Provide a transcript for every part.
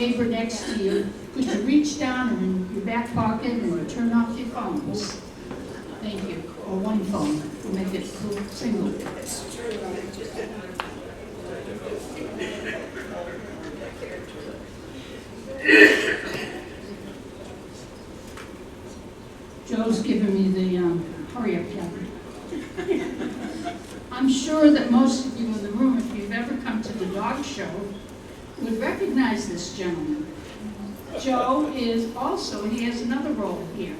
Neighbor next to you, could you reach down in your back pocket and turn off your phones? Thank you. Or one phone, we'll make it single. Joe's giving me the hurry up, Captain. I'm sure that most of you in the room, if you've ever come to the dog show, would recognize this gentleman. Joe is also, he has another role here.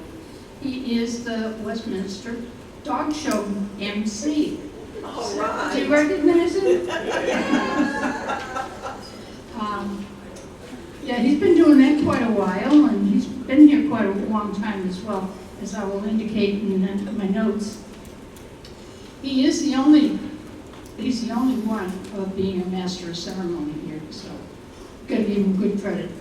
He is the Westminster Dog Show MC. All right. Do you recognize him? Yeah, he's been doing that quite a while, and he's been here quite a long time as well, as I will indicate in my notes. He's the only one of being a master of ceremony here, so gotta give him good credit.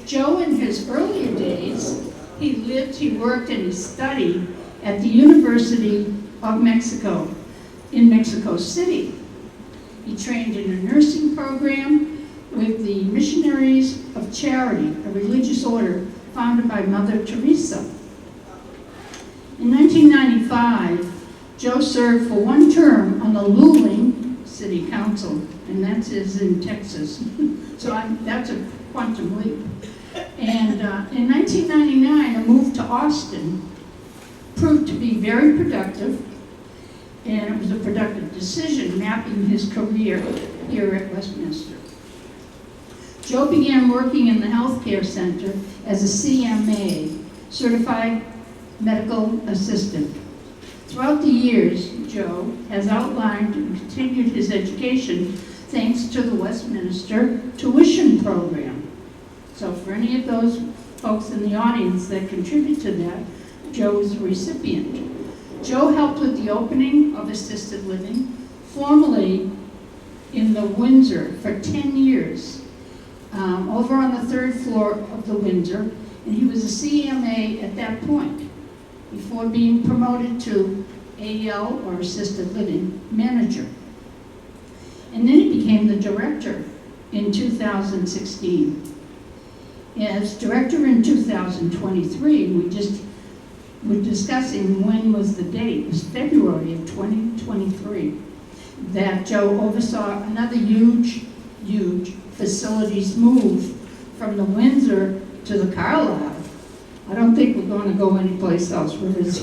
Joe, in his earlier days, he lived, he worked, and he studied at the University of Mexico in Mexico City. He trained in a nursing program with the Missionaries of Charity, a religious order founded by Mother Teresa. In 1995, Joe served for one term on the Luling City Council, and that is in Texas. So that's a quantum leap. And in 1999, a move to Austin proved to be very productive, and it was a productive decision, mapping his career here at Westminster. Joe began working in the healthcare center as a CMA, Certified Medical Assistant. Throughout the years, Joe has outlined and continued his education thanks to the Westminster tuition program. So for any of those folks in the audience that contribute to that, Joe is a recipient. Joe helped with the opening of assisted living, formerly in the Windsor for 10 years, over on the 3rd floor of the Windsor, and he was a CMA at that point, before being promoted to AL, or Assisted Living Manager. And then he became the director in 2016. As director in 2023, we're discussing when was the date. It was February of 2023 that Joe oversaw another huge facilities move from the Windsor to the Carlisle. I don't think we're going to go anyplace else with this.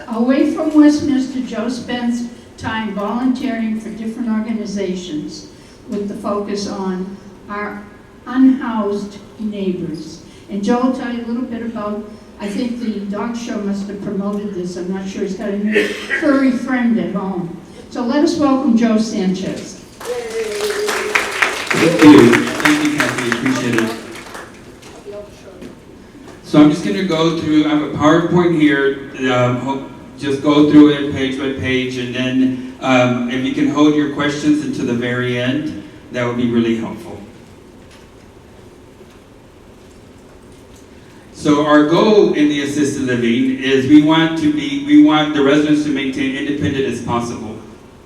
Away from Westminster, Joe spends time volunteering for different organizations with the focus on our unhoused neighbors. And Joe will tell you a little bit about, I think the dog show must have promoted this. I'm not sure. He's got a new furry friend at home. So let us welcome Joe Sanchez. Thank you, Kathy. Appreciate it. So I'm just going to go through. I have a PowerPoint here. Just go through it page by page, and then if you can hold your questions until the very end, that would be really helpful. So our goal in the assisted living is we want the residents to maintain independent as possible.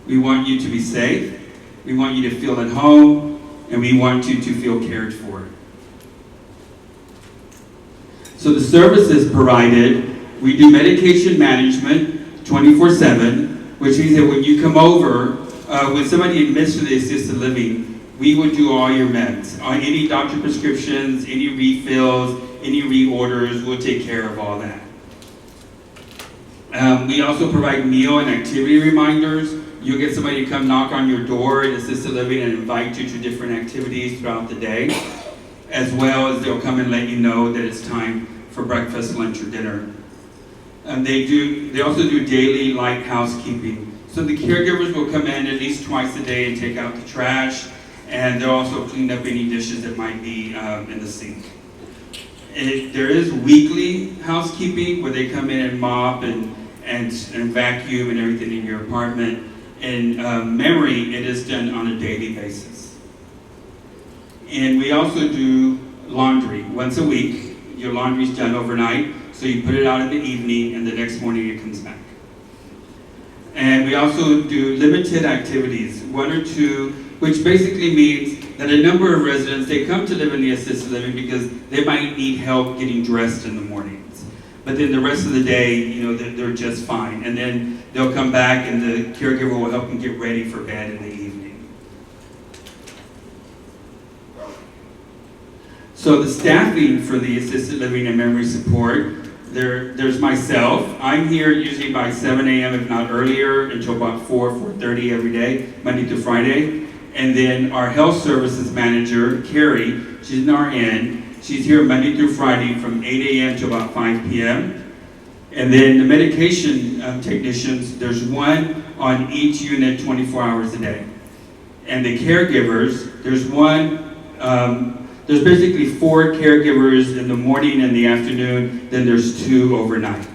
We want you to be safe. We want you to feel at home, and we want you to feel cared for. So the services provided, we do medication management 24/7, which means that when you come over, when somebody admits to the assisted living, we would do all your meds. Any doctor prescriptions, any refills, any reorders, we'll take care of all that. We also provide meal and activity reminders. You'll get somebody to come knock on your door in assisted living and invite you to different activities throughout the day, as well as they'll come and let you know that it's time for breakfast, lunch, or dinner. They also do daily light housekeeping. So the caregivers will come in at least twice a day and take out the trash, and they'll also clean up any dishes that might be in the sink. There is weekly housekeeping where they come in and mop and vacuum and everything in your apartment. In memory, it is done on a daily basis. And we also do laundry once a week. Your laundry is done overnight, so you put it out in the evening, and the next morning it comes back. And we also do limited activities, 1 or 2, which basically means that a number of residents, they come to live in the assisted living because they might need help getting dressed in the mornings. But then the rest of the day, you know, they're just fine. And then they'll come back and the caregiver will help them get ready for bed in the evening. So the staffing for the assisted living and memory support, there's myself. I'm here usually by 7 a.m. if not earlier until about 4:30 every day, Monday through Friday. And then our health services manager, Carrie, she's an RN. She's here Monday through Friday from 8 a.m. to about 5 p.m. And then the medication technicians, there's one on each unit 24 hours a day. And the caregivers, there's basically 4 caregivers in the morning and the afternoon, then there's 2 overnight.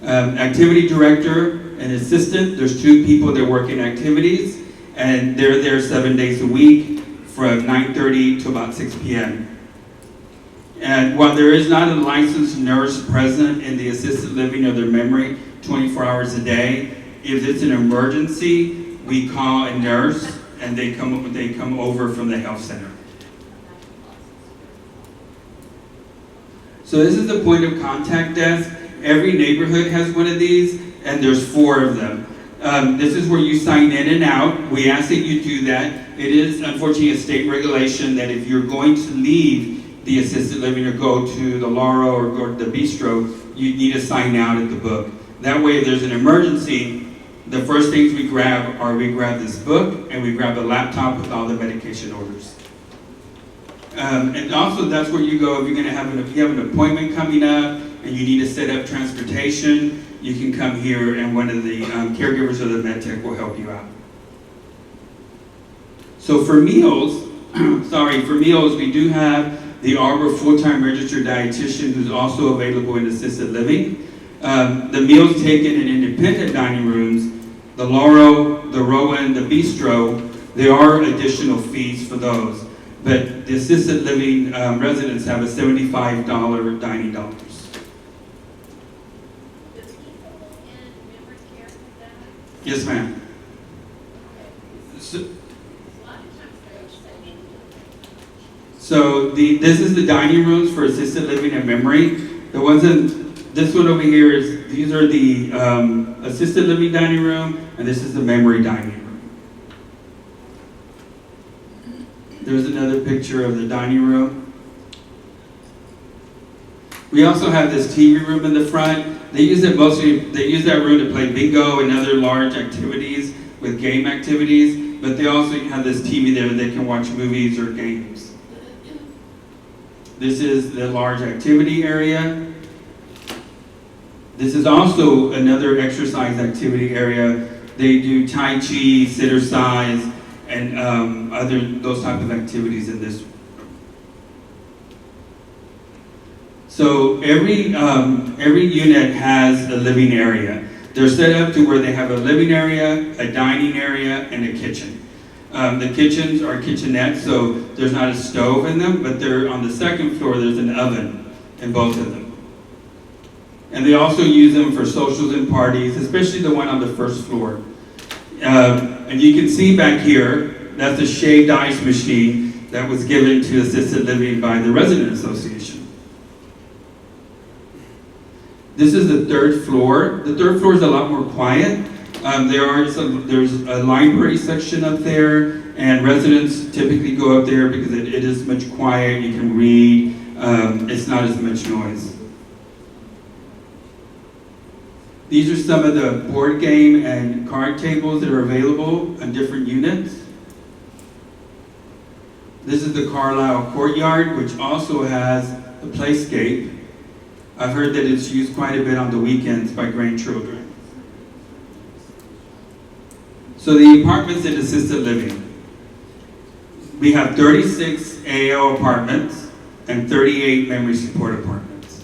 Activity director and assistant, there's 2 people that work in activities, and they're there 7 days a week from 9:30 to about 6 p.m. And while there is not a licensed nurse present in the assisted living or the memory 24 hours a day, if it's an emergency, we call a nurse and they come over from the health center. So this is the point of contact desk. Every neighborhood has one of these, and there's 4 of them. This is where you sign in and out. We ask that you do that. It is unfortunately a state regulation that if you're going to leave the assisted living or go to the Lauro or go to the bistro, you need to sign out at the book. That way if there's an emergency, the first things we grab this book and we grab a laptop with all the medication orders. And also that's where you go if you're going to if you have an appointment coming up and you need to set up transportation, you can come here and one of the caregivers or the med tech will help you out. So for meals, we do have the Arbor full-time registered dietitian who's also available in assisted living. The meals taken in independent dining rooms, the Lauro, the Rowan, the Bistro, there are additional fees for those. But the assisted living residents have a $75 dining dollars. The people in memory care for that? Yes, ma'am. So this is the dining rooms for assisted living and memory. The ones in this one over here these are the assisted living dining room, and this is the memory dining room. There's another picture of the dining room. We also have this TV room in the front. They use that room to play bingo and other large activities with game activities, but they also have this TV there that they can watch movies or games. This is the large activity area. This is also another exercise activity area. They do Tai Chi, sit-or-size, and those type of activities in this. So every unit has a living area. They're set up to where they have a living area, a dining area, and a kitchen. The kitchens are kitchenettes, so there's not a stove in them, but they're on the second floor, there's an oven in both of them. And they also use them for socials and parties, especially the one on the first floor. And you can see back here, that's a shaved ice machine that was given to assisted living by the Resident Association. This is the 3rd floor. The 3rd floor is a lot more quiet. There's a library section up there, and residents typically go up there because it is much quiet. You can read. It's not as much noise. These are some of the board game and card tables that are available on different units. This is the Carlisle Courtyard, which also has a playscape. I've heard that it's used quite a bit on the weekends by grandchildren. So the apartments in assisted living. We have 36 AL apartments and 38 memory support apartments.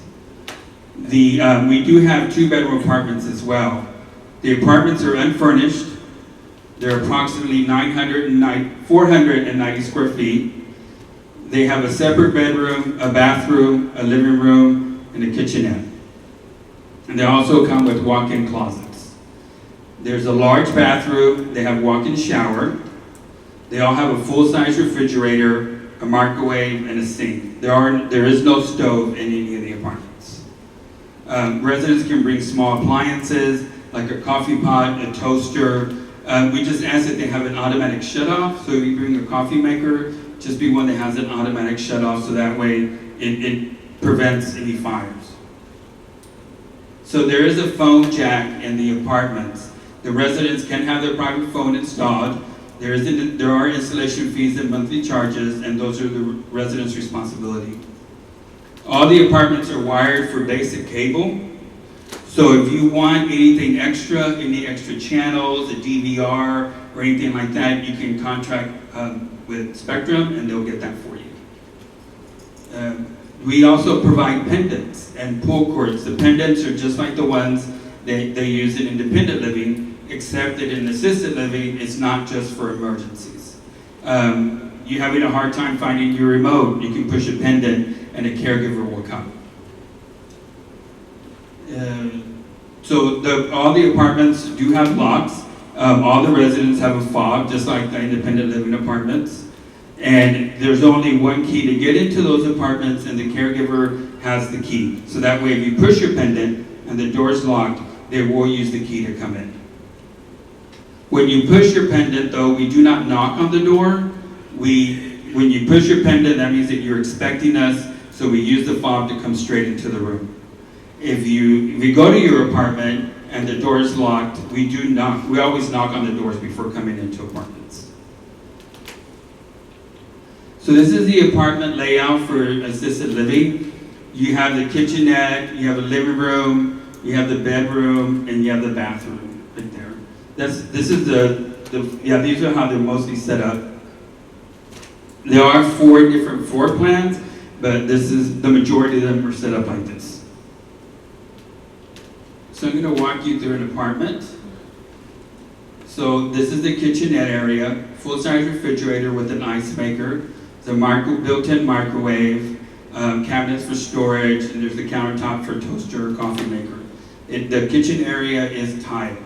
We do have 2-bedroom apartments as well. The apartments are unfurnished. They're approximately 490 square feet. They have a separate bedroom, a bathroom, a living room, and a kitchenette. And they also come with walk-in closets. There's a large bathroom. They have walk-in shower. They all have a full-size refrigerator, a microwave, and a sink. There is no stove in any of the apartments. Residents can bring small appliances like a coffee pot, a toaster. We just ask that they have an automatic shut-off. So if you bring a coffee maker, just be one that has an automatic shut-off, so that way it prevents any fires. So there is a phone jack in the apartments. The residents can have their private phone installed. There are installation fees and monthly charges, and those are the residents' responsibility. All the apartments are wired for basic cable. So if you want anything extra, any extra channels, a DVR, or anything like that, you can contract with Spectrum, and they'll get that for you. We also provide pendants and pull cords. The pendants are just like the ones they use in independent living, except that in assisted living, it's not just for emergencies. You're having a hard time finding your remote, you can push a pendant and a caregiver will come. So all the apartments do have locks. All the residents have a fob, just like the independent living apartments. And there's only one key to get into those apartments, and the caregiver has the key. So that way, if you push your pendant and the door's locked, they will use the key to come in. When you push your pendant, though, we do not knock on the door. When you push your pendant, that means that you're expecting us, so we use the fob to come straight into the room. If you go to your apartment and the door is locked, we always knock on the doors before coming into apartments. So this is the apartment layout for assisted living. You have the kitchenette, you have a living room, you have the bedroom, and you have the bathroom right there. These are how they're mostly set up. There are 4 different floor plans, but the majority of them are set up like this. So I'm going to walk you through an apartment. So this is the kitchenette area, full-size refrigerator with an ice maker, the built-in microwave, cabinets for storage, and there's the countertop for toaster or coffee maker. The kitchen area is tiled.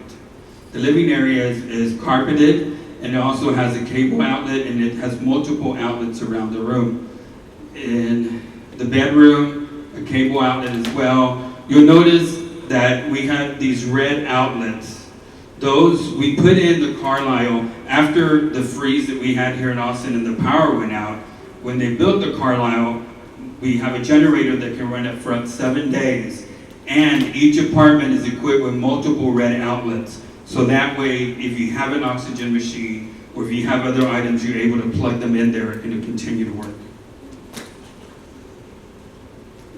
The living area is carpeted, and it also has a cable outlet, and it has multiple outlets around the room. In the bedroom, a cable outlet as well. You'll notice that we have these red outlets. Those we put in the Carlisle after the freeze that we had here in Austin and the power went out. When they built the Carlisle, we have a generator that can run it for up 7 days. And each apartment is equipped with multiple red outlets. So that way, if you have an oxygen machine or if you have other items, you're able to plug them in there and it'll continue to work.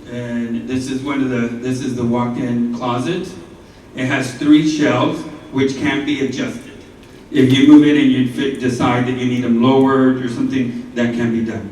And this is the walk-in closet. It has 3 shelves, which can be adjusted. If you move in and you decide that you need them lowered or something, that can be done.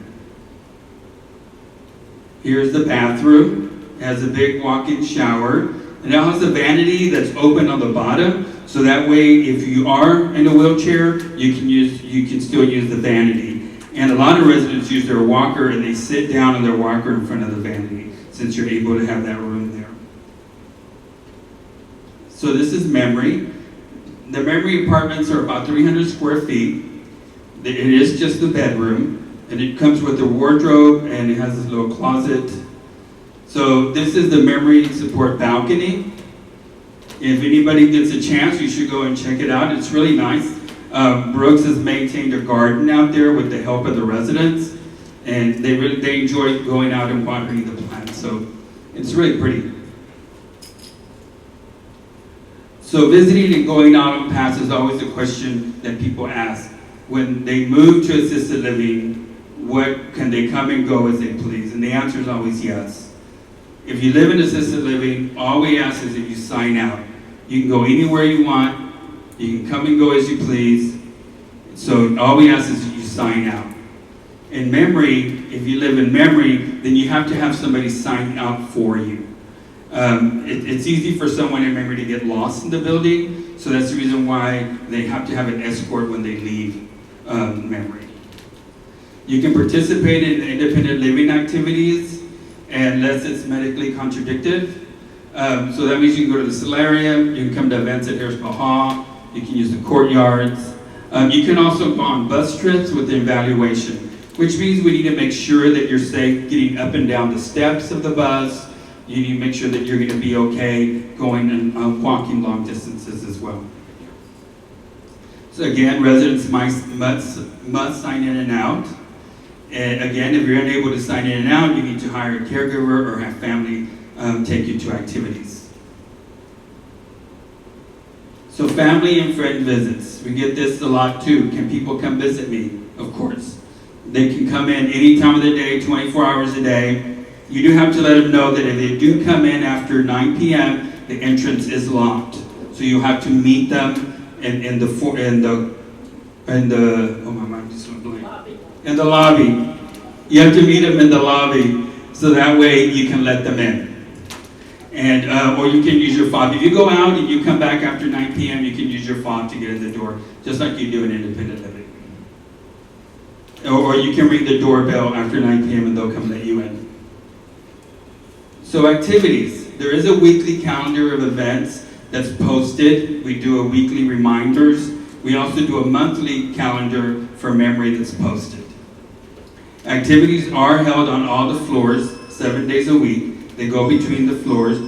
Here's the bathroom. It has a big walk-in shower. And it has a vanity that's open on the bottom, so that way if you are in a wheelchair, you can still use the vanity. And a lot of residents use their walker and they sit down on their walker in front of the vanity, since you're able to have that room there. So this is memory. The memory apartments are about 300 square feet. It is just the bedroom, and it comes with a wardrobe, and it has this little closet. So this is the memory support balcony. If anybody gets a chance, you should go and check it out. It's really nice. Brooks has maintained a garden out there with the help of the residents, and they enjoy going out and watering the plants. So it's really pretty. So visiting and going out on pass is always a question that people ask. When they move to assisted living, can they come and go as they please? And the answer is always yes. If you live in assisted living, all we ask is that you sign out. You can go anywhere you want. You can come and go as you please. So all we ask is that you sign out. In memory, if you live in memory, then you have to have somebody sign out for you. It's easy for someone in memory to get lost in the building, so that's the reason why they have to have an escort when they leave memory. You can participate in independent living activities unless it's medically contradicted. So that means you can go to the solarium, you can come to events at Harrisville Hall, you can use the courtyards. You can also go on bus trips with the evaluation, which means we need to make sure that you're safe getting up and down the steps of the bus. You need to make sure that you're going to be okay going and walking long distances as well. So again, residents must sign in and out. And again, if you're unable to sign in and out, you need to hire a caregiver or have family take you to activities. So family and friend visits. We get this a lot too. Can people come visit me? Of course. They can come in any time of the day, 24 hours a day. You do have to let them know that if they do come in after 9 p.m., the entrance is locked. So you have to meet them in the oh my mind just went blank. In the lobby. You have to meet them in the lobby so that way you can let them in. And or you can use your fob. If you go out and you come back after 9 p.m., you can use your fob to get in the door, just like you do in independent living. Or you can ring the doorbell after 9 p.m. and they'll come let you in. So activities. There is a weekly calendar of events that's posted. We do a weekly reminders. We also do a monthly calendar for memory that's posted. Activities are held on all the floors, 7 days a week. They go between the floors.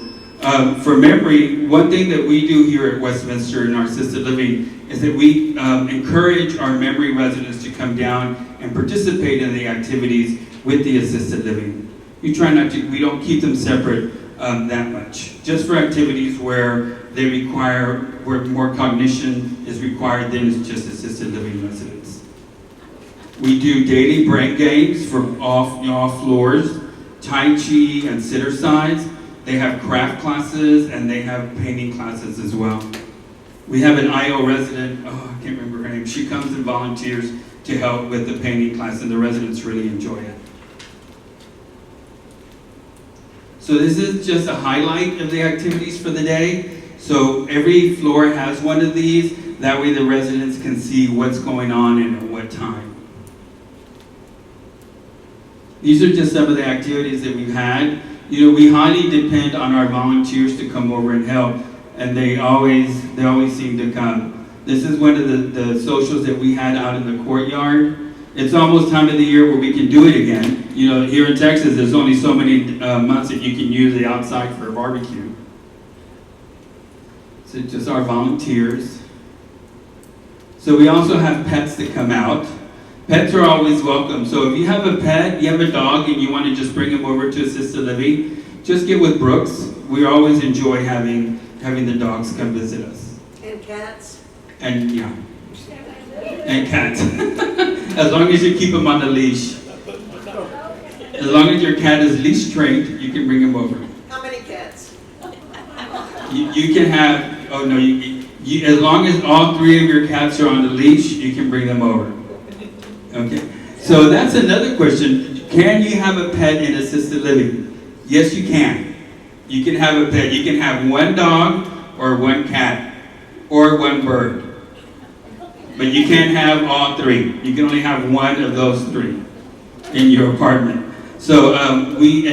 For memory, one thing that we do here at Westminster in our assisted living is that we encourage our memory residents to come down and participate in the activities with the assisted living. We try not to, we don't keep them separate that much. Just for activities where they require, where more cognition is required than is just assisted living residents. We do daily brain games for all floors, Tai Chi and sitter-sides. They have craft classes and they have painting classes as well. We have an IO resident, I can't remember her name. She comes and volunteers to help with the painting class and the residents really enjoy it. So this is just a highlight of the activities for the day. So every floor has one of these. That way the residents can see what's going on and at what time. These are just some of the activities that we've had. You know, we highly depend on our volunteers to come over and help, and they always seem to come. This is one of the socials that we had out in the courtyard. It's almost time of the year where we can do it again. You know, here in Texas, there's only so many months that you can use the outside for a barbecue. So just our volunteers. So we also have pets that come out. Pets are always welcome. So if you have a pet, you have a dog, and you want to just bring them over to assisted living, just get with Brooks. We always enjoy having the dogs come visit us. And cats. And yeah. And cats. As long as you keep them on the leash. As long as your cat is leash trained, you can bring him over. How many cats? You can have, oh no, as long as all 3 of your cats are on the leash, you can bring them over. Okay. So that's another question. Can you have a pet in assisted living? Yes, you can. You can have a pet. You can have 1 dog or 1 cat or 1 bird. But you can't have all 3. You can only have 1 of those 3 in your apartment. So we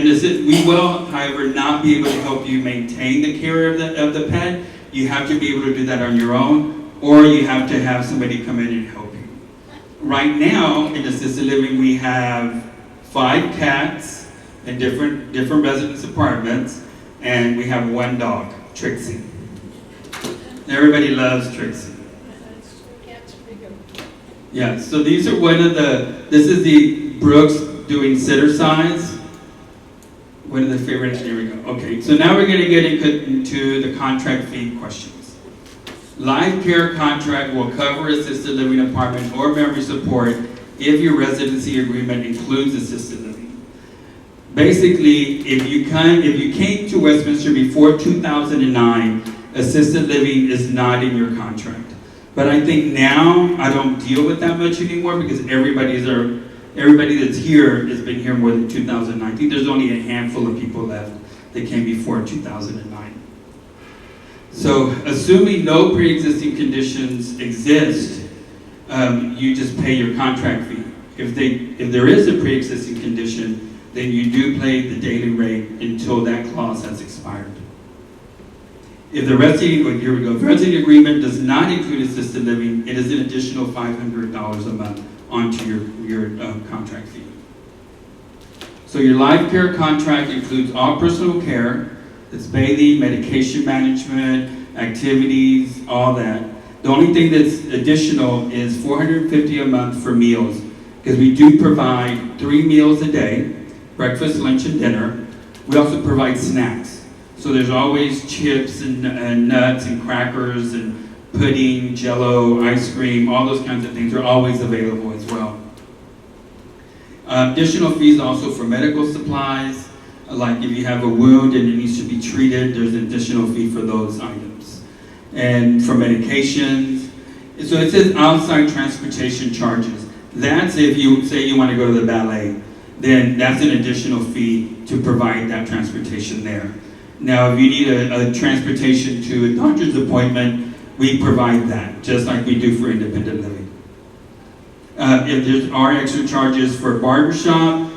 will, however, not be able to help you maintain the care of the pet. You have to be able to do that on your own, or you have to have somebody come in and help you. Right now, in assisted living, we have 5 cats in different residence apartments, and we have 1 dog, Trixie. Everybody loves Trixie. Yeah, so these are this is the Brooks doing sitter sides. One of the favorites, here we go. Okay, so now we're gonna get into the contract fee questions. Life care contract will cover assisted living apartment or memory support if your residency agreement includes assisted living. Basically, if you came to Westminster before 2009, assisted living is not in your contract. But I think now I don't deal with that much anymore because everybody that's here has been here more than 2009. I think there's only a handful of people left that came before 2009. So assuming no pre-existing conditions exist, you just pay your contract fee. If there is a pre-existing condition, then you do pay the daily rate until that clause has expired. If the resting, well, here we go. If the resting agreement does not include assisted living, it is an additional $500 a month onto your contract fee. So your life care contract includes all personal care. It's bathing, medication management, activities, all that. The only thing that's additional is $450 a month for meals, because we do provide 3 meals a day, breakfast, lunch, and dinner. We also provide snacks. So there's always chips and nuts and crackers and pudding, jello, ice cream, all those kinds of things are always available as well. Additional fees also for medical supplies, like if you have a wound and it needs to be treated, there's an additional fee for those items. And for medications, so it says outside transportation charges. That's if you say you want to go to the ballet, then that's an additional fee to provide that transportation there. Now, if you need a transportation to a doctor's appointment, we provide that, just like we do for independent living. If there are extra charges for barbershop,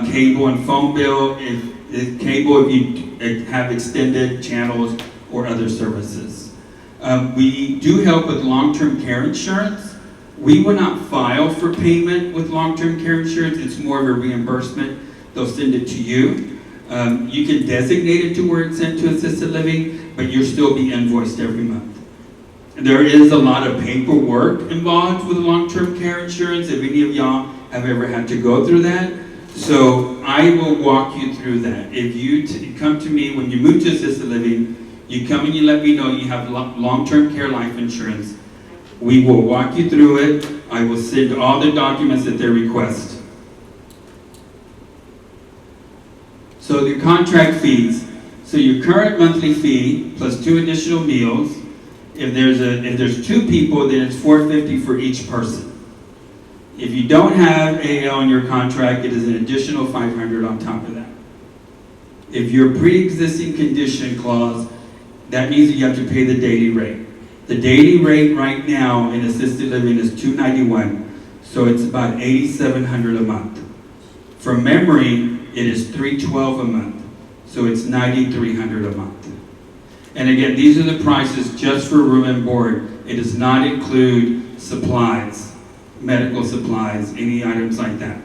cable and phone bill, if cable, if you have extended channels or other services. We do help with long-term care insurance. We will not file for payment with long-term care insurance. It's more of a reimbursement. They'll send it to you. You can designate it to where it's sent to assisted living, but you'll still be invoiced every month. There is a lot of paperwork involved with long-term care insurance, if any of y'all have ever had to go through that. So I will walk you through that. If you come to me when you move to assisted living, you come and you let me know you have long-term care life insurance. We will walk you through it. I will send all the documents that they request. So the contract fees. So your current monthly fee plus 2 additional meals. If there's 2 people, then it's $450 for each person. If you don't have AL in your contract, it is an additional $500 on top of that. If you're pre-existing condition clause, that means that you have to pay the daily rate. The daily rate right now in assisted living is $291, so it's about $8,700 a month. From memory, it is $312 a month, so it's $9,300 a month. And again, these are the prices just for room and board. It does not include supplies, medical supplies, any items like that.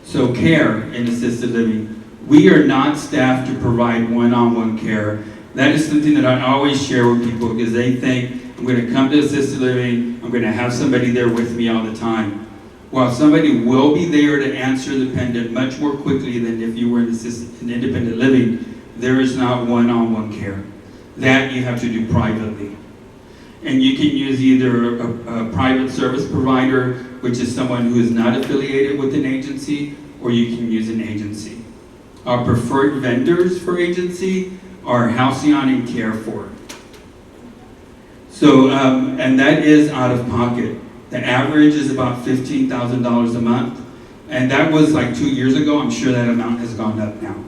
So care in assisted living. We are not staffed to provide one-on-one care. That is something that I always share with people because they think, I'm going to come to assisted living, I'm going to have somebody there with me all the time. While somebody will be there to answer the pendant much more quickly than if you were in independent living, there is not one-on-one care. That you have to do privately. And you can use either a private service provider, which is someone who is not affiliated with an agency, or you can use an agency. Our preferred vendors for agency are Halcyon and Care4. So, and that is out of pocket. The average is about $15,000 a month. And that was like 2 years ago. I'm sure that amount has gone up now.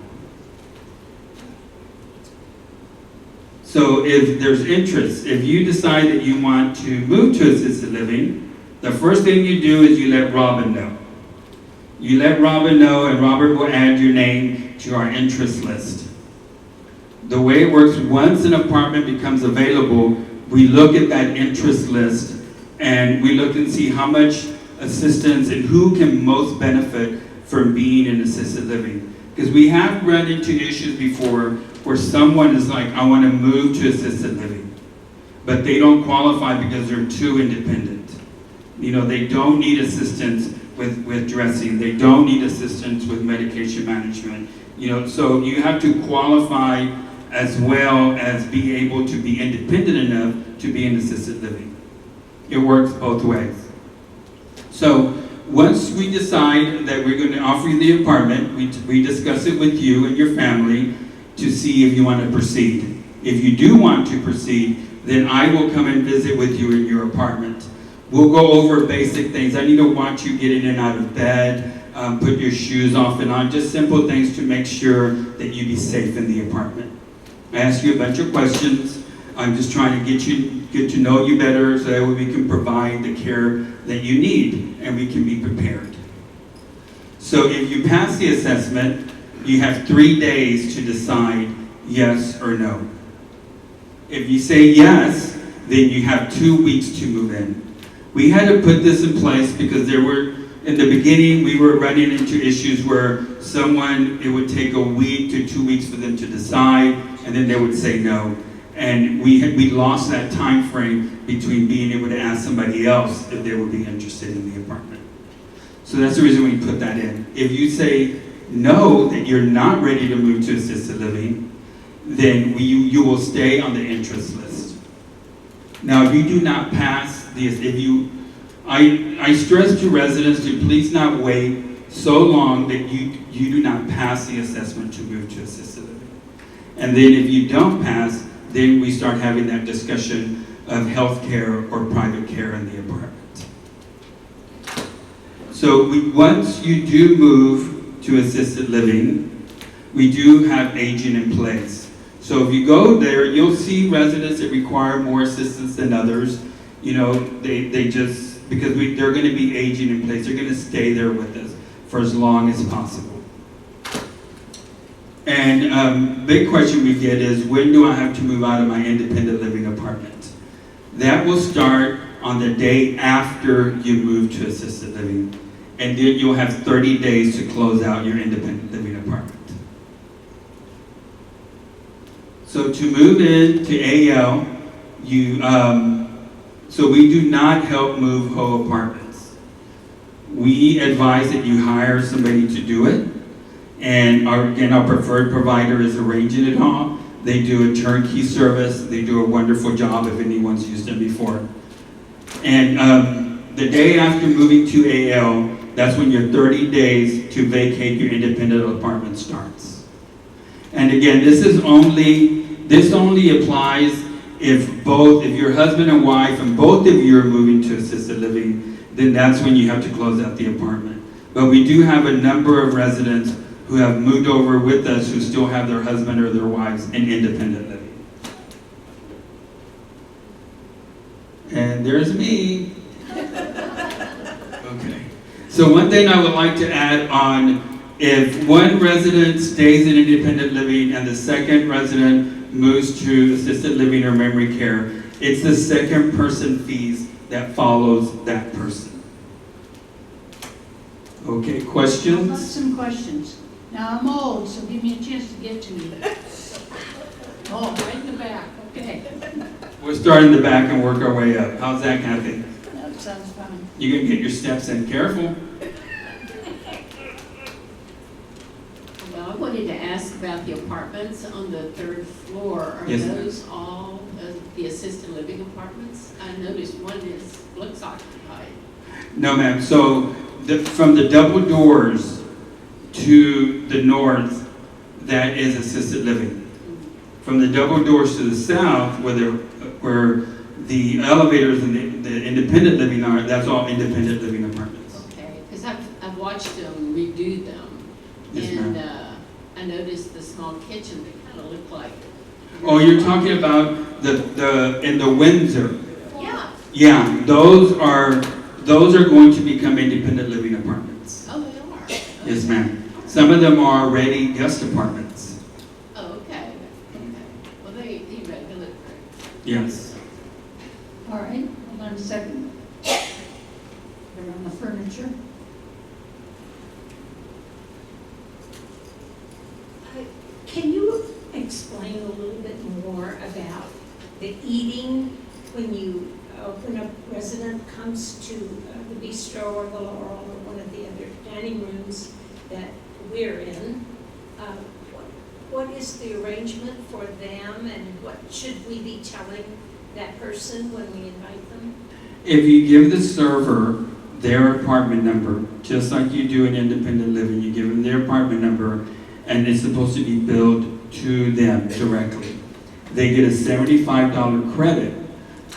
So if there's interest, if you decide that you want to move to assisted living, the first thing you do is you let Robin know. You let Robin know, and Robert will add your name to our interest list. The way it works, once an apartment becomes available, we look at that interest list, and we look and see how much assistance and who can most benefit from being in assisted living. Because we have run into issues before where someone is like, I want to move to assisted living, but they don't qualify because they're too independent. You know, they don't need assistance with dressing. They don't need assistance with medication management. You know, so you have to qualify as well as be able to be independent enough to be in assisted living. It works both ways. So once we decide that we're going to offer you the apartment, we discuss it with you and your family to see if you want to proceed. If you do want to proceed, then I will come and visit with you in your apartment. We'll go over basic things. I need to watch you get in and out of bed, put your shoes off and on, just simple things to make sure that you be safe in the apartment. I ask you a bunch of questions. I'm just trying to get to know you better so that we can provide the care that you need and we can be prepared. So if you pass the assessment, you have 3 days to decide Yes or no? If you say yes, then you have 2 weeks to move in. We had to put this in place because in the beginning, we were running into issues where it would take a week to 2 weeks for them to decide, and then they would say no. And we lost that time frame between being able to ask somebody else if they would be interested in the apartment. So that's the reason we put that in. If you say no, that you're not ready to move to assisted living, then you will stay on the interest list. Now, if you do not pass this, I stress to residents to please not wait so long that you do not pass the assessment to move to assisted living. And then if you don't pass, then we start having that discussion of health care or private care in the apartment. So once you do move to assisted living, we do have aging in place. So if you go there, you'll see residents that require more assistance than others. You know, they just, because they're going to be aging in place, they're going to stay there with us for as long as possible. And big question we get is, when do I have to move out of my independent living apartment? That will start on the day after you move to assisted living. And then you'll have 30 days to close out your independent living apartment. So to move into AL, so we do not help move whole apartments. We advise that you hire somebody to do it. And our preferred provider is arranging it all. They do a turnkey service. They do a wonderful job if anyone's used them before. And the day after moving to AL, that's when your 30 days to vacate your independent apartment starts. And again, this only applies if your husband and wife and both of you are moving to assisted living, then that's when you have to close out the apartment. But we do have a number of residents who have moved over with us who still have their husband or their wives in independent living. And there's me. Okay. So one thing I would like to add on, if one resident stays in independent living and the second resident moves to assisted living or memory care, it's the second person fees that follows that person. Okay, I've got questions? some questions. Now, I'm old, so give me a chance to get to me. Oh, right in the back, okay. We'll start in the back and work our way up. How's that, Kathy? That sounds fine. You can get your steps in. Careful. Well, I wanted to ask about the apartments on the third floor. Are Yes, ma'am. those all the assisted living apartments? I noticed one looks occupied. No, ma'am. So from the double doors to the north, that is assisted living. From the double doors to the south, where the elevators and the independent living are, that's all independent living apartments. Okay, because I've watched them redo them. Yes, and ma'am. I noticed the small kitchen, they kind of look like. Oh, you're talking about in the Windsor. Yeah. Yeah, those are going to become independent living apartments. Oh, they are. Yes, ma'am. Some of them are already guest apartments. Oh, okay. Okay. Well, they look great. Yes. All right, hold on a second. They're on the furniture. Can you explain a little bit more about the eating when a resident comes to the bistro or the Laurel or one of the other dining rooms that we're in? What is the arrangement for them, and what should we be telling that person when we invite them? If you give the server their apartment number, just like you do in independent living, you give them their apartment number, and it's supposed to be billed to them directly. They get a $75 credit.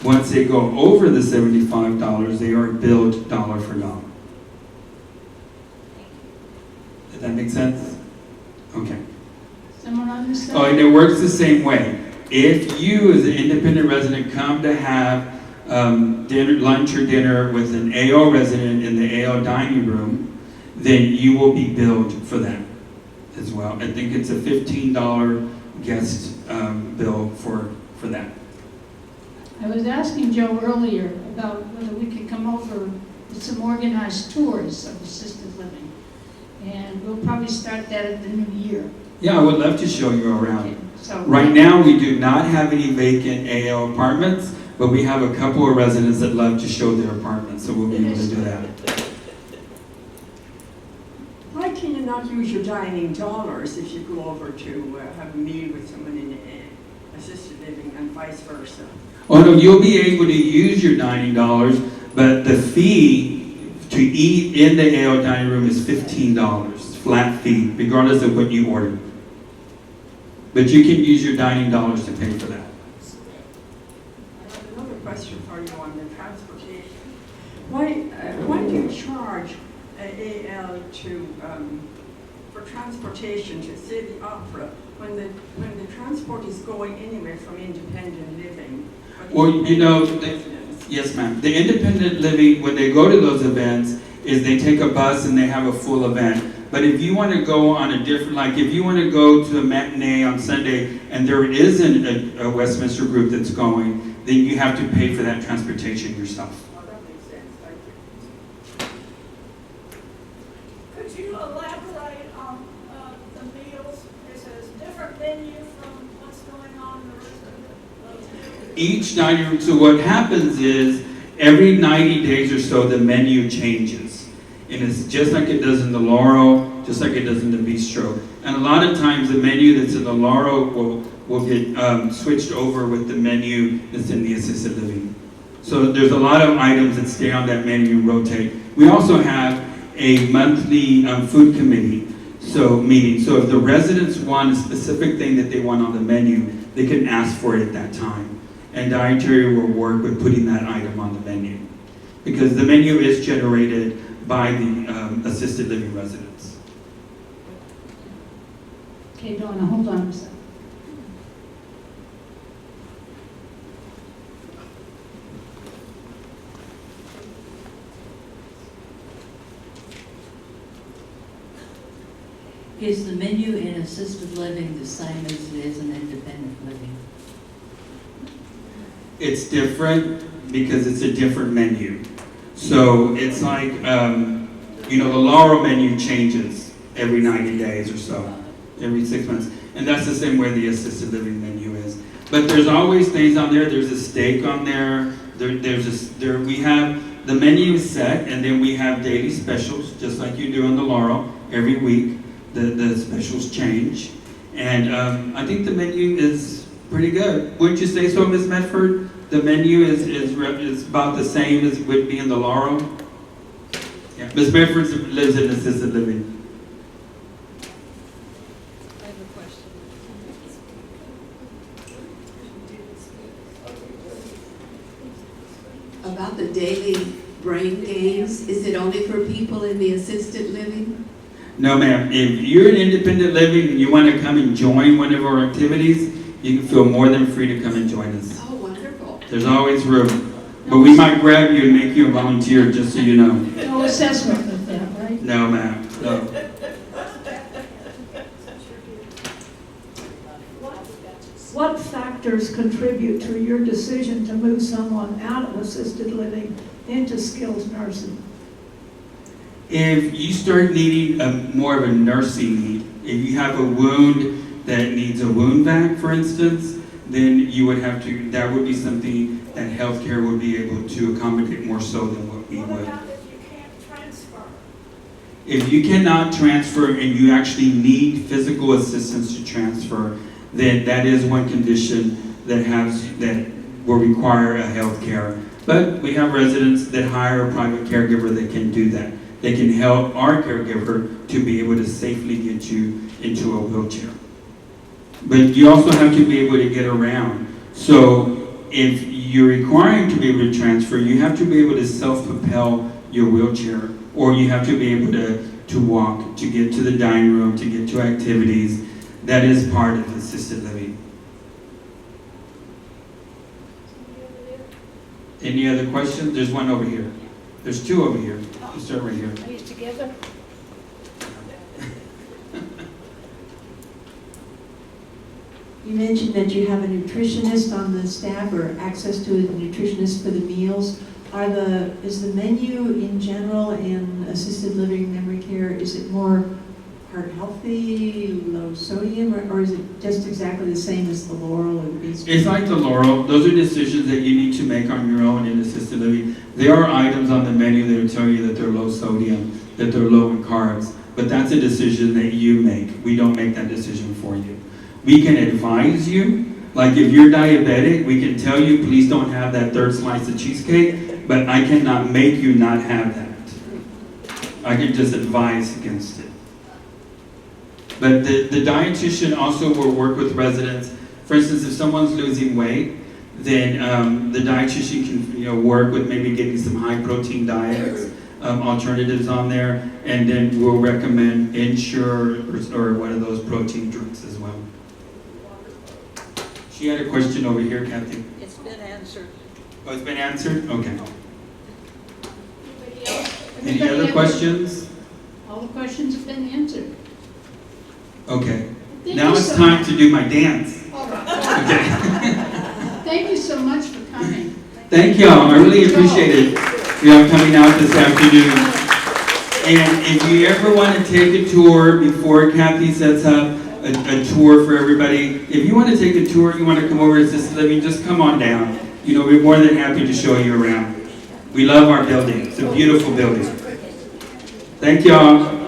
Once they go over the $75, they are billed dollar for dollar. Does that make sense? Okay. Someone on this side? Oh, and it works the same way. If you, as an independent resident, come to have lunch or dinner with an AO resident in the AO dining room, then you will be billed for that as well. I think it's a $15 guest bill for that. I was asking Joe earlier about whether we could come over with some organized tours of assisted living. And we'll probably start that at the new year. Yeah, I would love to show you around. Okay, so Right now, we do not have any vacant AL apartments, but we have a couple of residents that love to show their apartments, so we'll be able to do that. Why can you not use your dining dollars if you go over to have a meal with someone in assisted living and vice versa? Oh no, you'll be able to use your dining dollars, but the fee to eat in the AL dining room is $15, flat fee, regardless of what you order. But you can use your dining dollars to pay for that. I have another question for you on the transportation. Why do you charge AL for transportation to say the opera when the transport is going anywhere from independent living? Well, you know, yes ma'am, the independent living, when they go to those events, is they take a bus and they have a full event. But if you want to go on a different, like if you want to go to a matinee on Sunday and there isn't a Westminster group that's going, then you have to pay for that transportation yourself. Oh, that makes sense. Thank you. Could you elaborate on the meals? Is it a different menu from what's going on in the rest of the Each dining room, so what happens is every 90 days or so the menu changes. And it's just like it does in the Laurel, just like it does in the Bistro. And a lot of times the menu that's in the Laurel will get switched over with the menu that's in the assisted living. So there's a lot of items that stay on that menu and rotate. We also have a monthly food committee meeting. So if the residents want a specific thing that they want on the menu, they can ask for it at that time. And dietary will work with putting that item on the menu. Because the menu is generated by the assisted living residents. Okay, Donna, hold on a second. Is the menu in assisted living the same as it is in independent living? It's different because it's a different menu. So it's like, you know, the Laurel menu changes every 90 days or so, every 6 months. And that's the same way the assisted living menu is. But there's always things on there. There's a steak on there. We have, the menu is set, and then we have daily specials, just like you do in the Laurel. Every week, the specials change. And I think the menu is pretty good. Wouldn't you say so, Ms. Medford? The menu is about the same as would be in the Laurel. Yeah. Ms. Medford lives in assisted living. I have a question. About the daily brain games, is it only for people in the assisted living? No, ma'am. If you're in independent living and you want to come and join one of our activities, you can feel more than free to come and join us. Oh, wonderful. There's always room. But we might grab you and make you a volunteer, just so you know. No assessment with that, right? No, ma'am. No. What factors contribute to your decision to move someone out of assisted living into skilled nursing? If you start needing more of a nursing need, if you have a wound that needs a wound vac, for instance, then you would have to, that would be something that healthcare would be able to accommodate more so than what we What would. about if you can't transfer? If you cannot transfer and you actually need physical assistance to transfer, then that is one condition that will require a health care. But we have residents that hire a private caregiver that can do that. They can help our caregiver to be able to safely get you into a wheelchair. But you also have to be able to get around. So if you're requiring to be able to transfer, you have to be able to self-propel your wheelchair, or you have to be able to walk, to get to the dining room, to get to activities. That is part of assisted living. Any other questions? There's one over here. There's two over here. Let's start right here. Are you together? You mentioned that you have a nutritionist on the staff or access to a nutritionist for the meals. Is the menu in general in assisted living memory care, is it more heart healthy, low sodium, or is it just exactly the same as the Laurel or the Bistro? It's like the Laurel. Those are decisions that you need to make on your own in assisted living. There are items on the menu that will tell you that they're low sodium, that they're low in carbs, but that's a decision that you make. We don't make that decision for you. We can advise you, like if you're diabetic, we can tell you, please don't have that third slice of cheesecake, but I cannot make you not have that. I can just advise against it. But the dietitian also will work with residents. For instance, if someone's losing weight, then the dietitian can work with maybe getting some high protein diets, alternatives on there, and then we'll recommend Ensure or one of those protein drinks as well. She had a question over here, Kathy. It's been answered. Oh, it's been answered? Okay. Anybody else? Any other questions? All the questions have been answered. Okay. Thank Now you it's so time much. to do my dance. All right. Okay. Thank you so much for coming. Thank y'all. I really appreciate it. Y'all coming out this afternoon. And if you ever want to take a tour before Kathy sets up a tour for everybody, if you want to take a tour, you want to come over to assisted living, just come on down. We're more than happy to show you around. We love our building. It's a beautiful building. Thank y'all.